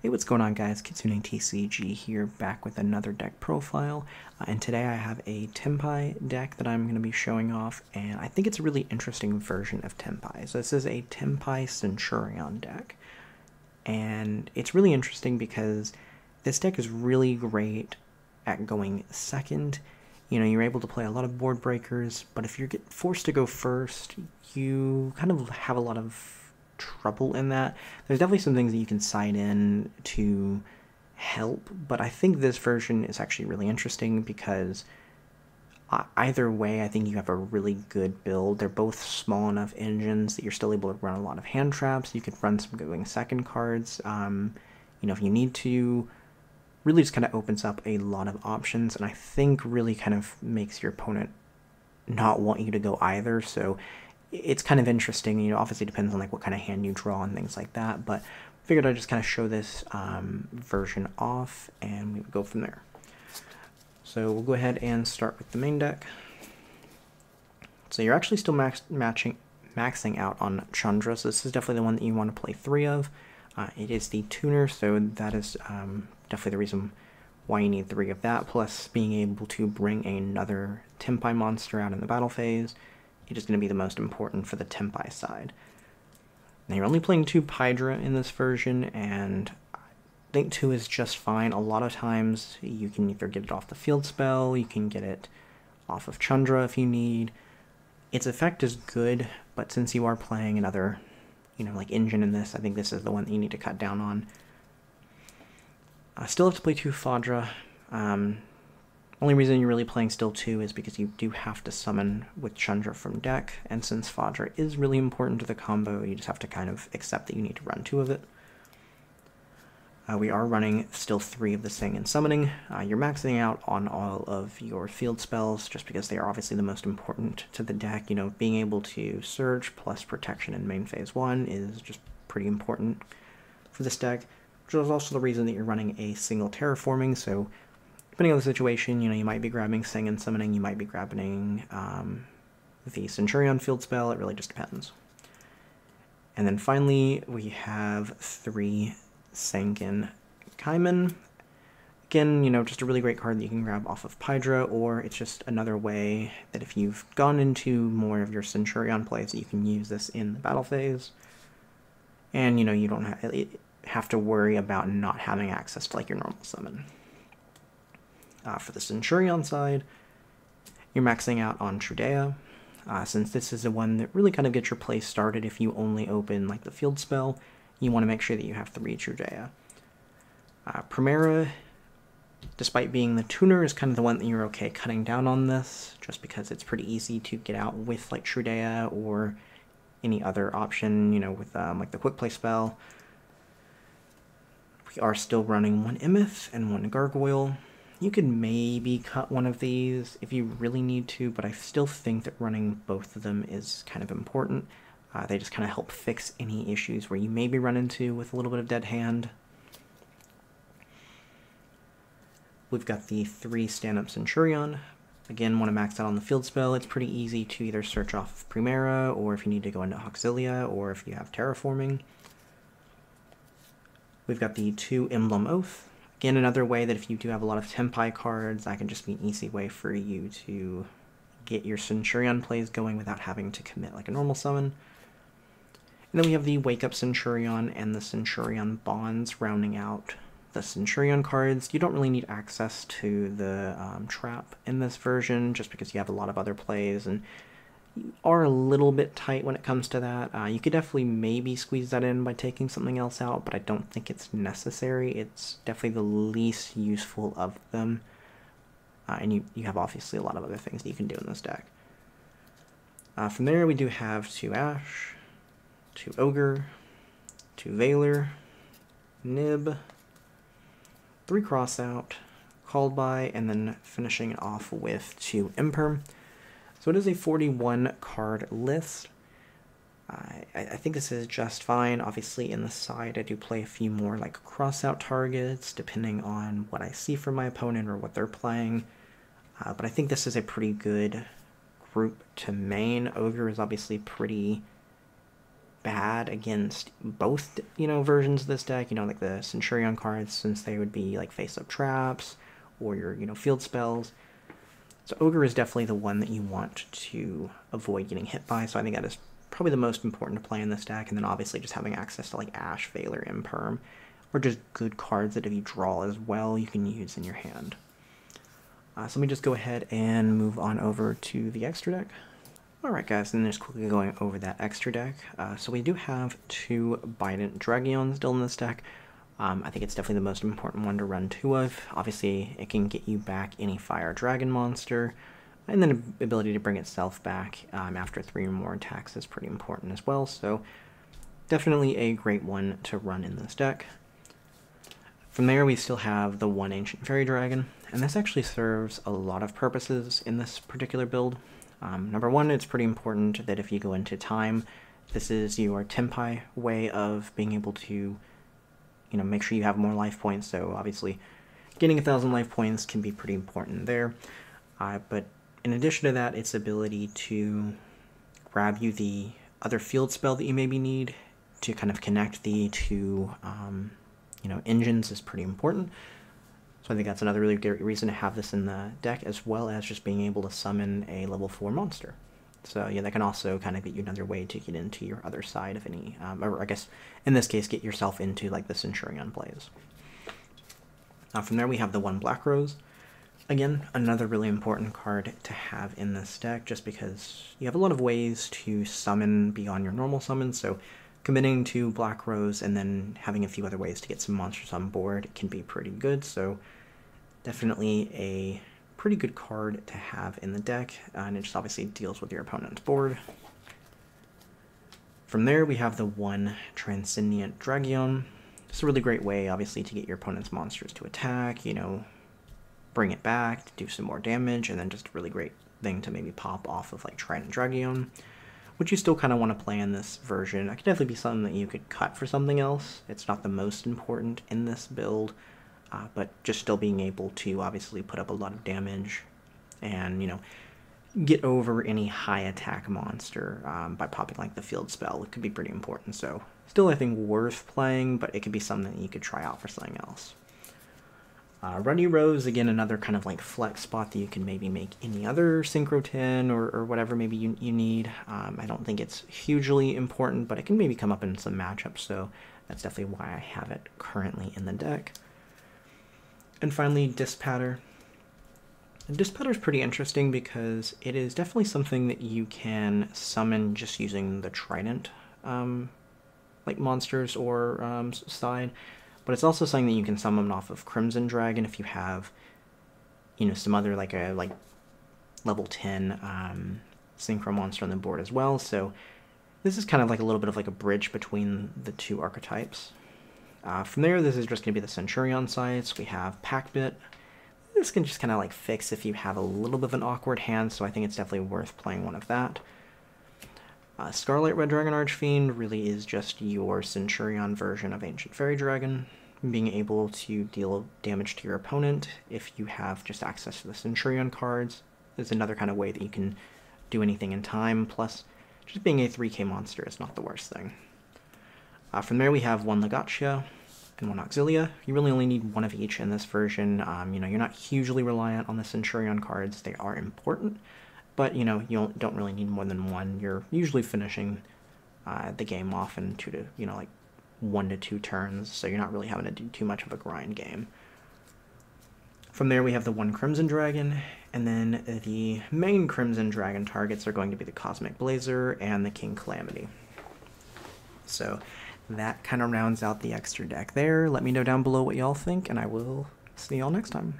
Hey, what's going on, guys? KitsuneTCG here, back with another deck profile, and today I have a Tenpai deck that I'm going to be showing off, and I think it's a really interesting version of Tenpai. So this is a Tenpai Centur-Ion deck, and it's really interesting because this deck is really great at going second. You know, you're able to play a lot of board breakers, but if you're forced to go first, you kind of have a lot of trouble in that. There's definitely some things that you can side in to help, but I think this version is actually really interesting because either way, I think you have a really good build. They're both small enough engines that you're still able to run a lot of hand traps. You could run some going second cards, you know, if you need to. Really just kind of opens up a lot of options, and I think really kind of makes your opponent not want you to go either. So it's kind of interesting, you know, obviously depends on like what kind of hand you draw and things like that, but figured I'd just kind of show this version off and we would go from there. So we'll go ahead and start with the main deck. So you're actually still maxing out on Chandra, so this is definitely the one that you want to play 3 of. It is the tuner, so that is definitely the reason why you need 3 of that, plus being able to bring another Tenpai monster out in the battle phase. It is going to be the most important for the Tenpai side. Now you're only playing 2 Pydra in this version, and I think 2 is just fine. A lot of times you can either get it off the field spell, you can get it off of Chandra if you need. Its effect is good, but since you are playing another, you know, like engine in this, I think this is the one that you need to cut down on. I still have to play 2 Fadra. Only reason you're really playing still 2 is because you do have to summon with Chandra from deck, and since Fadra is really important to the combo, you just have to kind of accept that you need to run 2 of it. We are running still 3 of the Sing and Summoning. You're maxing out on all of your field spells, just because they are obviously the most important to the deck. You know, being able to Surge plus Protection in main phase 1 is just pretty important for this deck, which is also the reason that you're running a single Terraforming, so depending on the situation, you know, you might be grabbing Sing and Summoning, you might be grabbing the Centur-Ion field spell, it really just depends. And then finally, we have 3 Sankin Kaiman. Again, you know, just a really great card that you can grab off of Pydra, or it's just another way that if you've gone into more of your Centur-Ion plays, that you can use this in the battle phase. And, you know, you don't have to worry about not having access to, like, your normal summon. For the Centur-Ion side, you're maxing out on Trudea, since this is the one that really kind of gets your play started. If you only open like the field spell, you want to make sure that you have 3 Trudea. Primera, despite being the tuner, is kind of the one that you're okay cutting down on this, just because it's pretty easy to get out with like Trudea or any other option, you know, with like the quick play spell. We are still running 1 Imith and 1 Gargoyle. You could maybe cut one of these if you really need to, but I still think that running both of them is kind of important. They just kind of help fix any issues where you maybe run into with a little bit of dead hand. We've got the 3 stand-up Centur-Ion. Again, want to max out on the field spell. It's pretty easy to either search off of Primera, or if you need to go into Auxilia, or if you have Terraforming. We've got the 2 Emblem Oath. Again, another way that if you do have a lot of Tenpai cards, that can just be an easy way for you to get your Centur-Ion plays going without having to commit like a normal summon. And then we have the Wake Up Centur-Ion and the Centur-Ion Bonds rounding out the Centur-Ion cards. You don't really need access to the trap in this version, just because you have a lot of other plays, and you are a little bit tight when it comes to that. You could definitely maybe squeeze that in by taking something else out, but I don't think it's necessary. It's definitely the least useful of them. And you have obviously a lot of other things that you can do in this deck. From there, we do have 2 Ash, 2 Ogre, 2 Veiler, Nib, 3 Crossout, Called By, and then finishing it off with 2 Imperm. So it is a 41 card list. I think this is just fine. Obviously in the side I do play a few more like crossout targets depending on what I see from my opponent or what they're playing. But I think this is a pretty good group to main. Ogre is obviously pretty bad against both, versions of this deck, like the Centur-Ion cards, since they would be like face-up traps or your, field spells. So Ogre is definitely the one that you want to avoid getting hit by, so I think that is probably the most important to play in this deck, and then obviously just having access to like Ash, Valor, Imperm, or just good cards that if you draw as well, you can use in your hand. So let me just go ahead and move on over to the extra deck. Alright guys, and just quickly going over that extra deck. So we do have 2 Bident Dragons still in this deck. I think it's definitely the most important one to run 2 of. Obviously, it can get you back any Fire Dragon monster, and then the ability to bring itself back after 3 or more attacks is pretty important as well, so definitely a great one to run in this deck. From there, we still have the 1 Ancient Fairy Dragon, and this actually serves a lot of purposes in this particular build. Number 1, it's pretty important that if you go into time, this is your Tenpai way of being able to, make sure you have more life points, so obviously getting 1,000 life points can be pretty important there. But in addition to that, its ability to grab you the other field spell that you maybe need to kind of connect the 2, engines is pretty important. So I think that's another really great reason to have this in the deck, as well as just being able to summon a level 4 monster. So yeah, that can also kind of get you another way to get into your other side of any, or I guess in this case, get yourself into like the Centur-Ion plays. From there we have the 1 Black Rose. Again, another really important card to have in this deck, just because you have a lot of ways to summon beyond your normal summons, so committing to Black Rose and then having a few other ways to get some monsters on board can be pretty good, so definitely a pretty good card to have in the deck, and it just obviously deals with your opponent's board. From there, we have the 1 Transcendent Dragon. It's a really great way, obviously, to get your opponent's monsters to attack, bring it back, to do some more damage, and then just a really great thing to maybe pop off of like Trident Dragon, which you still kind of want to play in this version. It could definitely be something that you could cut for something else. It's not the most important in this build, but just still being able to obviously put up a lot of damage and, get over any high attack monster by popping like the field spell. It could be pretty important, so still I think worth playing, but it could be something that you could try out for something else. Ruddy Rose, again, another kind of like flex spot that you can maybe make any other Synchro 10 or whatever maybe you need. I don't think it's hugely important, but it can maybe come up in some matchups, so that's definitely why I have it currently in the deck. And finally, Dispatter. Dispatter is pretty interesting because it is definitely something that you can summon just using the Trident like monsters or side. But it's also something that you can summon off of Crimson Dragon if you have, some other like level 10 synchro monster on the board as well. So this is kind of like a little bit of like a bridge between the 2 archetypes. From there, this is just going to be the Centur-Ion sides. We have Packbit. This can just kind of like fix if you have a little bit of an awkward hand, so I think it's definitely worth playing one of that. Scarlet Red Dragon Archfiend really is just your Centur-Ion version of Ancient Fairy Dragon, being able to deal damage to your opponent if you have just access to the Centur-Ion cards is another kind of way that you can do anything in time, plus just being a 3k monster is not the worst thing. From there we have 1 Legacia and 1 Auxilia. You really only need 1 of each in this version. You're not hugely reliant on the Centur-Ion cards. They are important, but you don't really need more than 1. You're usually finishing the game off in 1 to 2 turns, so you're not really having to do too much of a grind game. From there we have the 1 Crimson Dragon, and then the main Crimson Dragon targets are going to be the Cosmic Blazer and the King Calamity. So that kind of rounds out the extra deck there. Let me know down below what y'all think, and I will see y'all next time.